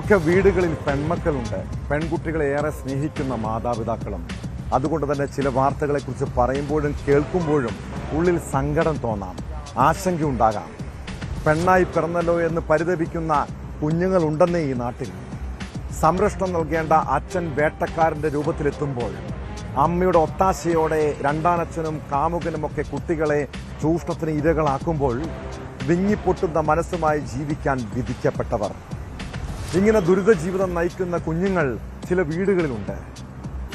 ഇന്നൊക്കെ വീടുകളിൽ പെൺമക്കളുണ്ട്, പെൺകുട്ടികളെ ഏറെ സ്നേഹിക്കുന്ന മാതാപിതാക്കളും. അതുകൊണ്ട് തന്നെ ചില വാർത്തകളെക്കുറിച്ച് പറയുമ്പോഴും കേൾക്കുമ്പോഴും ഉള്ളിൽ സങ്കടം തോന്നാം, ആശങ്കയുണ്ടാകാം. പെണ്ണായി പിറന്നല്ലോ എന്ന് പരിതപിക്കുന്ന കുഞ്ഞുങ്ങളുണ്ടെന്നേ ഈ നാട്ടിൽ. സംരക്ഷണം നൽകേണ്ട അച്ഛൻ വേട്ടക്കാരന്റെ രൂപത്തിലെത്തുമ്പോൾ അമ്മയുടെ ഒത്താശയോടെ രണ്ടാനച്ഛനും കാമുകനുമൊക്കെ കുട്ടികളെ ചൂഷണത്തിന് ഇരകളാക്കുമ്പോൾ വിങ്ങിപ്പൊട്ടുന്ന മനസ്സുമായി ജീവിക്കാൻ വിധിക്കപ്പെട്ടവർ. ഇങ്ങനെ ദുരിത ജീവിതം നയിക്കുന്ന കുഞ്ഞുങ്ങൾ ചില വീടുകളിലുണ്ട്.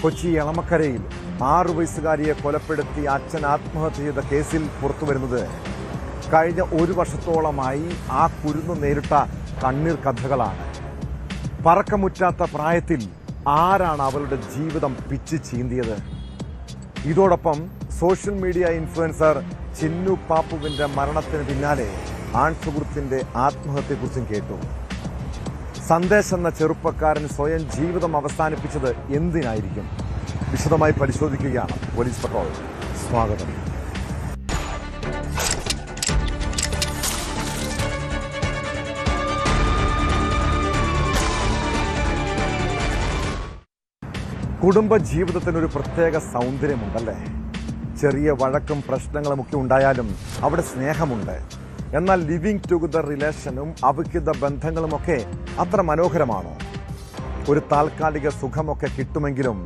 കൊച്ചി എളമക്കരയിൽ 6 വയസ്സുകാരിയെ കൊലപ്പെടുത്തി അച്ഛൻ ആത്മഹത്യ ചെയ്ത കേസിൽ പുറത്തുവരുന്നത് കഴിഞ്ഞ 1 വർഷത്തോളമായി ആ കുരുന്ന് നേരിട്ട കണ്ണീർ കഥകളാണ്. പറക്കമുറ്റാത്ത പ്രായത്തിൽ ആരാണ് അവളുടെ ജീവിതം പിച്ച് ചീന്തിയത്? ഇതോടൊപ്പം സോഷ്യൽ മീഡിയ ഇൻഫ്ലുവൻസർ ചിന്നു പാപ്പുവിന്റെ മരണത്തിന് പിന്നാലെ ആൺസുഹൃത്തിന്റെ ആത്മഹത്യയെക്കുറിച്ചും കേട്ടു. സന്ദേശ് എന്ന ചെറുപ്പക്കാരൻ സ്വയം ജീവിതം അവസാനിപ്പിച്ചത് എന്തിനായിരിക്കും? വിശദമായി പരിശോധിക്കുകയാണ് പോലീസ് പട്രോൾ. സ്വാഗതം. കുടുംബ ജീവിതത്തിനൊരു പ്രത്യേക സൗന്ദര്യമുണ്ടല്ലേ? ചെറിയ വഴക്കും പ്രശ്നങ്ങളുമൊക്കെ ഉണ്ടായാലും അവിടെ സ്നേഹമുണ്ട്. എന്നാൽ ലിവിംഗ് ടുഗദർ റിലേഷനും അവിഹിത ബന്ധങ്ങളുമൊക്കെ അത്ര മനോഹരമാണോ? ഒരു താൽക്കാലിക സുഖമൊക്കെ കിട്ടുമെങ്കിലും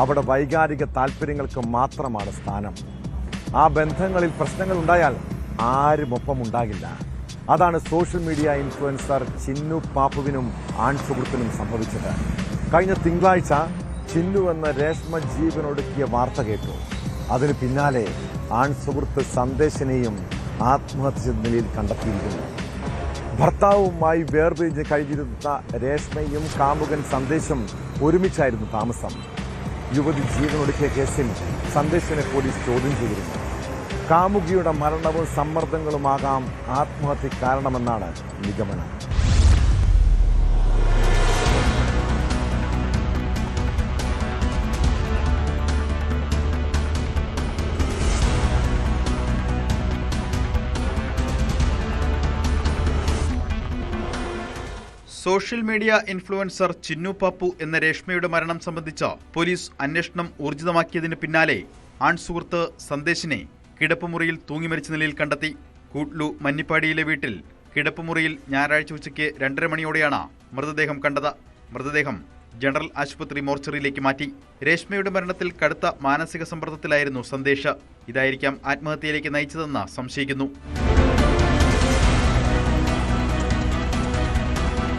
അവിടെ വൈകാരിക താല്പര്യങ്ങൾക്ക് മാത്രമാണ് സ്ഥാനം. ആ ബന്ധങ്ങളിൽ പ്രശ്നങ്ങൾ ഉണ്ടായാൽ ആരും ഒപ്പമുണ്ടാകില്ല. അതാണ് സോഷ്യൽ മീഡിയ ഇൻഫ്ലുവൻസർ ചിന്നു പാപ്പുവിനും ആൺസുഹൃത്തിനും സംഭവിച്ചത്. കഴിഞ്ഞ തിങ്കളാഴ്ച ചിന്നു എന്ന രേഷ്മ ജീവനൊടുക്കിയ വാർത്ത കേട്ടു. അതിനു പിന്നാലെ ആൺസുഹൃത്ത് സന്ദേശിനെയും ആത്മഹത്യ നിലയിൽ കണ്ടെത്തിയിരിക്കുന്നു. ഭർത്താവുമായി വേർപിരിഞ്ഞ് കഴിഞ്ഞിരുന്ന രേഷ്മയും കാമുകൻ സന്ദേശും ഒരുമിച്ചായിരുന്നു താമസം. യുവതി ജീവനൊടുക്കിയ കേസിൽ സന്ദേശിനെ പോലീസ് ചോദ്യം ചെയ്തിരുന്നു. കാമുകിയുടെ മരണവും സമ്മർദ്ദങ്ങളുമാകാം ആത്മഹത്യ കാരണമെന്നാണ് നിഗമനം. Social media influencer Chinnu Pappu എന്ന രേഷ്മയുടെ മരണം സംബന്ധിച്ച പോലീസ് അന്വേഷണം ഊർജിതമാക്കിയതിന് പിന്നാലെ ആൺസുഹൃത്ത് സന്ദേശിനെ കിടപ്പുമുറിയിൽ തൂങ്ങിമരിച്ച നിലയിൽ കണ്ടെത്തി. കൂട്ലു മന്നിപ്പാടിയിലെ വീട്ടിൽ കിടപ്പുമുറിയിൽ ഞായറാഴ്ച ഉച്ചയ്ക്ക് 2:30 മണിയോടെയാണ് മൃതദേഹം കണ്ടത്. മൃതദേഹം ജനറൽ ആശുപത്രി മോർച്ചറിയിലേക്ക് മാറ്റി. രേഷ്മയുടെ മരണത്തിൽ കടുത്ത മാനസിക സമ്മർദ്ദത്തിലായിരുന്നു സന്ദേശ്. ഇതായിരിക്കാം ആത്മഹത്യയിലേക്ക് നയിച്ചതെന്ന് സംശയിക്കുന്നു.